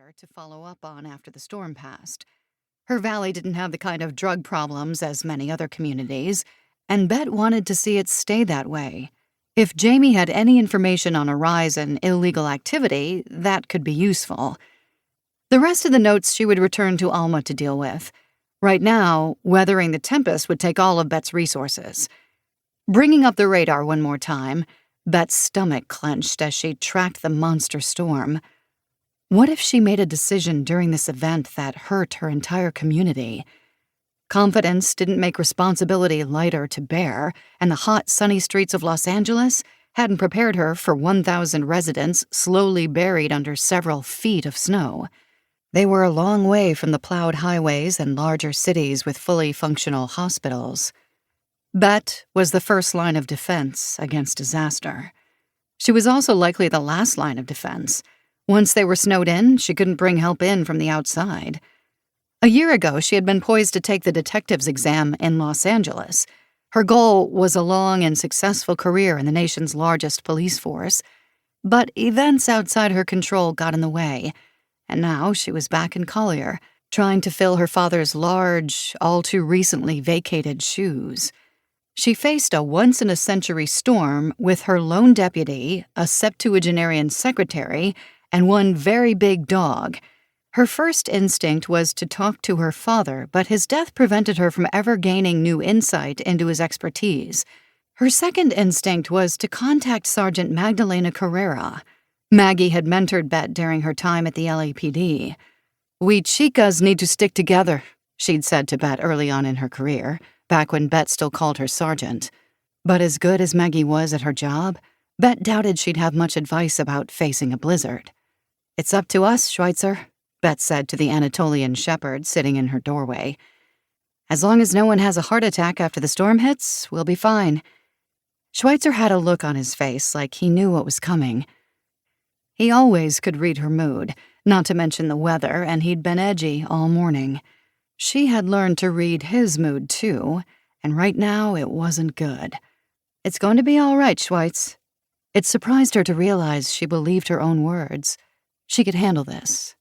matter to follow up on after the storm passed. Her valley didn't have the kind of drug problems as many other communities, and Bet wanted to see it stay that way. If Jamie had any information on a rise in illegal activity, that could be useful. The rest of the notes she would return to Alma to deal with. Right now, weathering the tempest would take all of Bet's resources. Bringing up the radar one more time, Bet's stomach clenched as she tracked the monster storm. What if she made a decision during this event that hurt her entire community? Confidence didn't make responsibility lighter to bear, and the hot, sunny streets of Los Angeles hadn't prepared her for 1,000 residents slowly buried under several feet of snow. They were a long way from the plowed highways and larger cities with fully functional hospitals. Bet was the first line of defense against disaster. She was also likely the last line of defense. Once they were snowed in, she couldn't bring help in from the outside. A year ago, she had been poised to take the detective's exam in Los Angeles. Her goal was a long and successful career in the nation's largest police force. But events outside her control got in the way, and now she was back in Collier, trying to fill her father's large, all too recently vacated shoes. She faced a once-in-a-century storm with her lone deputy, a septuagenarian secretary, and one very big dog. Her first instinct was to talk to her father, but his death prevented her from ever gaining new insight into his expertise. Her second instinct was to contact Sergeant Magdalena Carrera. Maggie had mentored Bet during her time at the LAPD. "We chicas need to stick together," she'd said to Bet early on in her career, back when Bet still called her sergeant. But as good as Maggie was at her job, Bet doubted she'd have much advice about facing a blizzard. "It's up to us, Schweitzer," Bet said to the Anatolian shepherd sitting in her doorway. "As long as no one has a heart attack after the storm hits, we'll be fine." Schweitzer had a look on his face like he knew what was coming. He always could read her mood, not to mention the weather, and he'd been edgy all morning. She had learned to read his mood, too, and right now it wasn't good. "It's going to be all right, Schweitz." It surprised her to realize she believed her own words. She could handle this.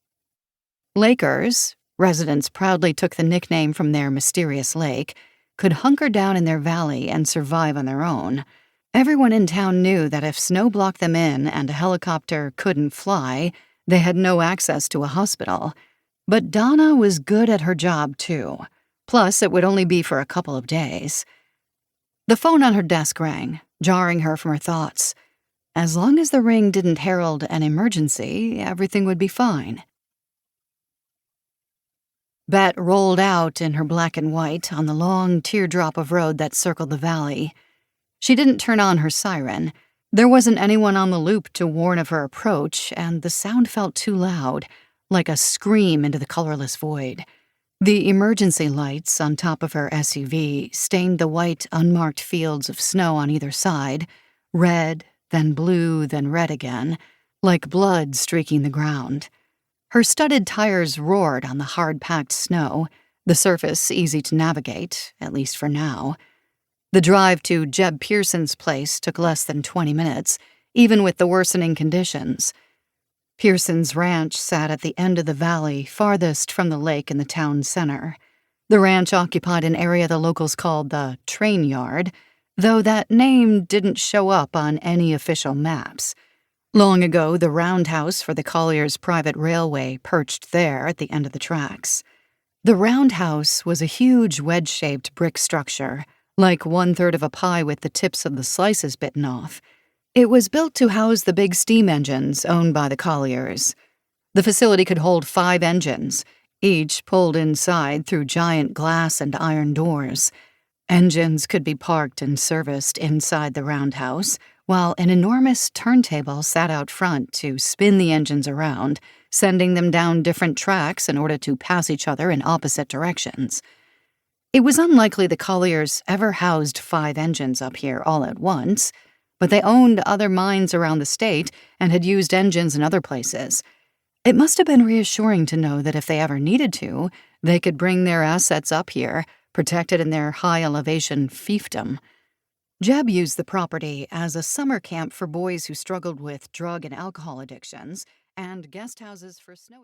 Lakers, residents proudly took the nickname from their mysterious lake, could hunker down in their valley and survive on their own. Everyone in town knew that if snow blocked them in and a helicopter couldn't fly, they had no access to a hospital. But Donna was good at her job, too. Plus, it would only be for a couple of days. The phone on her desk rang, jarring her from her thoughts. As long as the ring didn't herald an emergency, everything would be fine. Bet rolled out in her black and white on the long teardrop of road that circled the valley. She didn't turn on her siren. There wasn't anyone on the loop to warn of her approach, and the sound felt too loud, like a scream into the colorless void. The emergency lights on top of her SUV stained the white, unmarked fields of snow on either side, red, then blue, then red again, like blood streaking the ground. Her studded tires roared on the hard-packed snow, the surface easy to navigate, at least for now. The drive to Jeb Pearson's place took less than 20 minutes, even with the worsening conditions. Pearson's ranch sat at the end of the valley, farthest from the lake in the town center. The ranch occupied an area the locals called the train yard, though that name didn't show up on any official maps. Long ago, the roundhouse for the Collier's private railway perched there at the end of the tracks. The roundhouse was a huge wedge-shaped brick structure, like 1/3 of a pie with the tips of the slices bitten off. It was built to house the big steam engines owned by the Colliers. The facility could hold 5 engines, each pulled inside through giant glass and iron doors. Engines could be parked and serviced inside the roundhouse, while an enormous turntable sat out front to spin the engines around, sending them down different tracks in order to pass each other in opposite directions. It was unlikely the Colliers ever housed 5 engines up here all at once, but they owned other mines around the state and had used engines in other places. It must have been reassuring to know that if they ever needed to, they could bring their assets up here, protected in their high-elevation fiefdom. Jeb used the property as a summer camp for boys who struggled with drug and alcohol addictions and guest houses for snow